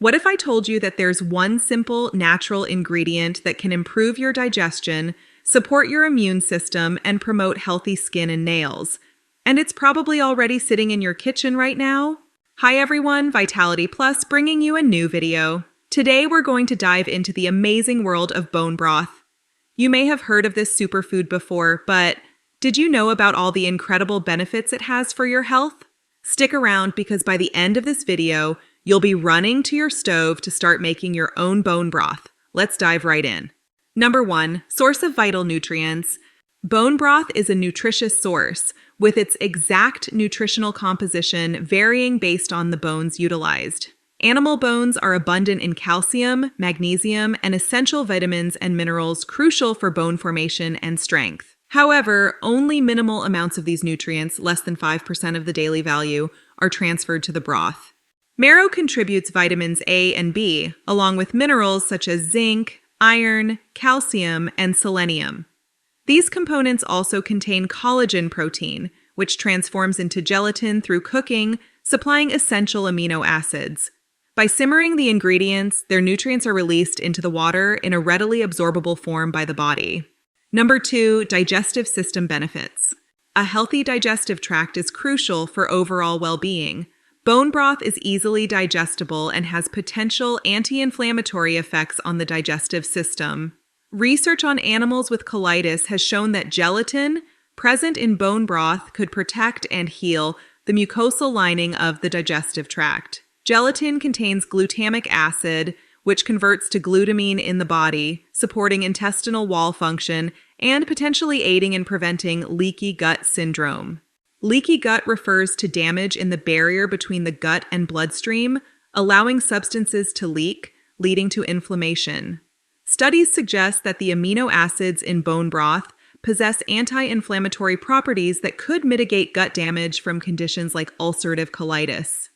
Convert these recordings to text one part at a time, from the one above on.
What if I told you that there's one simple, natural ingredient that can improve your digestion, support your immune system, and promote healthy skin and nails? And it's probably already sitting in your kitchen right now? Hi everyone, Vitality Plus bringing you a new video. Today we're going to dive into the amazing world of bone broth. You may have heard of this superfood before, but did you know about all the incredible benefits it has for your health? Stick around because by the end of this video, you'll be running to your stove to start making your own bone broth. Let's dive right in. Number 1, source of vital nutrients. Bone broth is a nutritious source, with its exact nutritional composition varying based on the bones utilized. Animal bones are abundant in calcium, magnesium, and essential vitamins and minerals crucial for bone formation and strength. However, only minimal amounts of these nutrients, less than 5% of the daily value, are transferred to the broth. Marrow contributes vitamins A and B, along with minerals such as zinc, iron, calcium, and selenium. These components also contain collagen protein, which transforms into gelatin through cooking, supplying essential amino acids. By simmering the ingredients, their nutrients are released into the water in a readily absorbable form by the body. Number 2, digestive system benefits. A healthy digestive tract is crucial for overall well-being. Bone broth is easily digestible and has potential anti-inflammatory effects on the digestive system. Research on animals with colitis has shown that gelatin, present in bone broth, could protect and heal the mucosal lining of the digestive tract. Gelatin contains glutamic acid, which converts to glutamine in the body, supporting intestinal wall function and potentially aiding in preventing leaky gut syndrome. Leaky gut refers to damage in the barrier between the gut and bloodstream, allowing substances to leak, leading to inflammation. Studies suggest that the amino acids in bone broth possess anti-inflammatory properties that could mitigate gut damage from conditions like ulcerative colitis.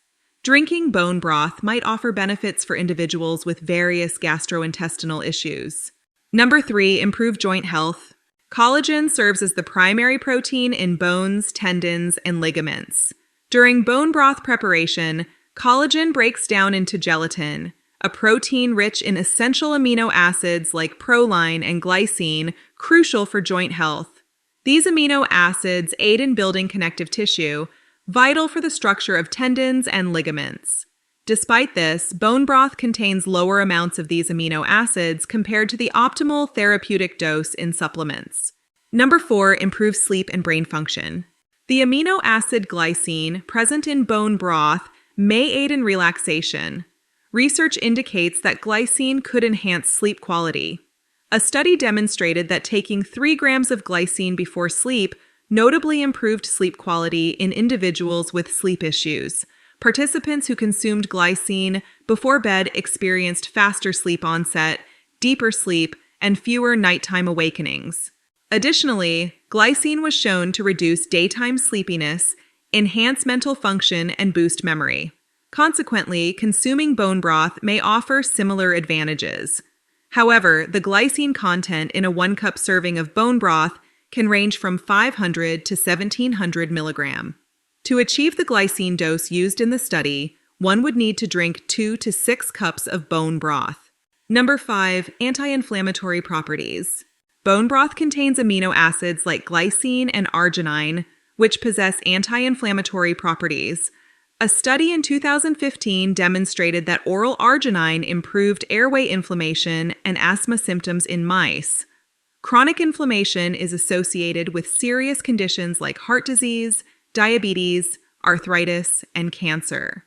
Drinking bone broth might offer benefits for individuals with various gastrointestinal issues. Number 3, improve joint health. Collagen serves as the primary protein in bones, tendons, and ligaments. During bone broth preparation, collagen breaks down into gelatin, a protein rich in essential amino acids like proline and glycine, crucial for joint health. These amino acids aid in building connective tissue, vital for the structure of tendons and ligaments. Despite this, bone broth contains lower amounts of these amino acids compared to the optimal therapeutic dose in supplements. Number 4, improve sleep and brain function. The amino acid glycine, present in bone broth, may aid in relaxation. Research indicates that glycine could enhance sleep quality. A study demonstrated that taking 3 grams of glycine before sleep notably improved sleep quality in individuals with sleep issues. Participants who consumed glycine before bed experienced faster sleep onset, deeper sleep, and fewer nighttime awakenings. Additionally, glycine was shown to reduce daytime sleepiness, enhance mental function, and boost memory. Consequently, consuming bone broth may offer similar advantages. However, the glycine content in a 1-cup serving of bone broth can range from 500 to 1700 milligram. To achieve the glycine dose used in the study, one would need to drink 2 to 6 cups of bone broth. Number 5, anti-inflammatory properties. Bone broth contains amino acids like glycine and arginine, which possess anti-inflammatory properties. A study in 2015 demonstrated that oral arginine improved airway inflammation and asthma symptoms in mice. Chronic inflammation is associated with serious conditions like heart disease, diabetes, arthritis, and cancer.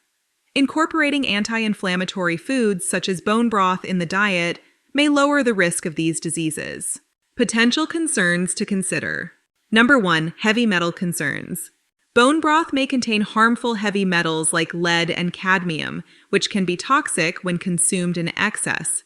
Incorporating anti-inflammatory foods such as bone broth in the diet may lower the risk of these diseases. Potential concerns to consider. Number 1, heavy metal concerns. Bone broth may contain harmful heavy metals like lead and cadmium, which can be toxic when consumed in excess.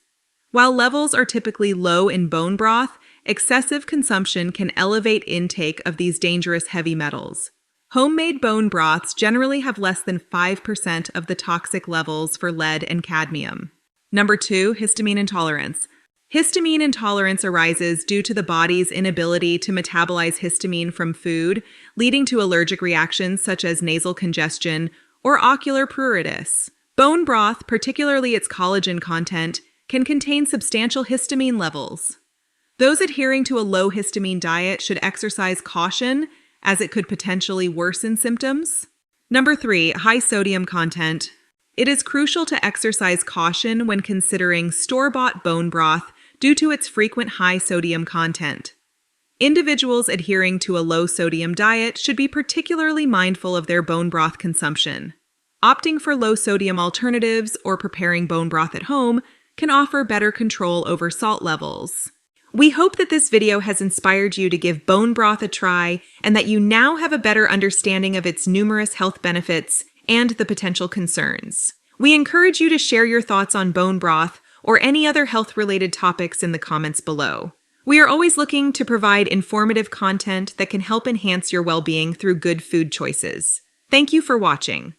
While levels are typically low in bone broth, excessive consumption can elevate intake of these dangerous heavy metals. Homemade bone broths generally have less than 5% of the toxic levels for lead and cadmium. Number 2, histamine intolerance. Histamine intolerance arises due to the body's inability to metabolize histamine from food, leading to allergic reactions such as nasal congestion or ocular pruritus. Bone broth, particularly its collagen content, can contain substantial histamine levels. Those adhering to a low histamine diet should exercise caution, as it could potentially worsen symptoms. Number 3, high sodium content. It is crucial to exercise caution when considering store-bought bone broth due to its frequent high sodium content. Individuals adhering to a low-sodium diet should be particularly mindful of their bone broth consumption. Opting for low-sodium alternatives or preparing bone broth at home can offer better control over salt levels. We hope that this video has inspired you to give bone broth a try and that you now have a better understanding of its numerous health benefits and the potential concerns. We encourage you to share your thoughts on bone broth or any other health-related topics in the comments below. We are always looking to provide informative content that can help enhance your well-being through good food choices. Thank you for watching.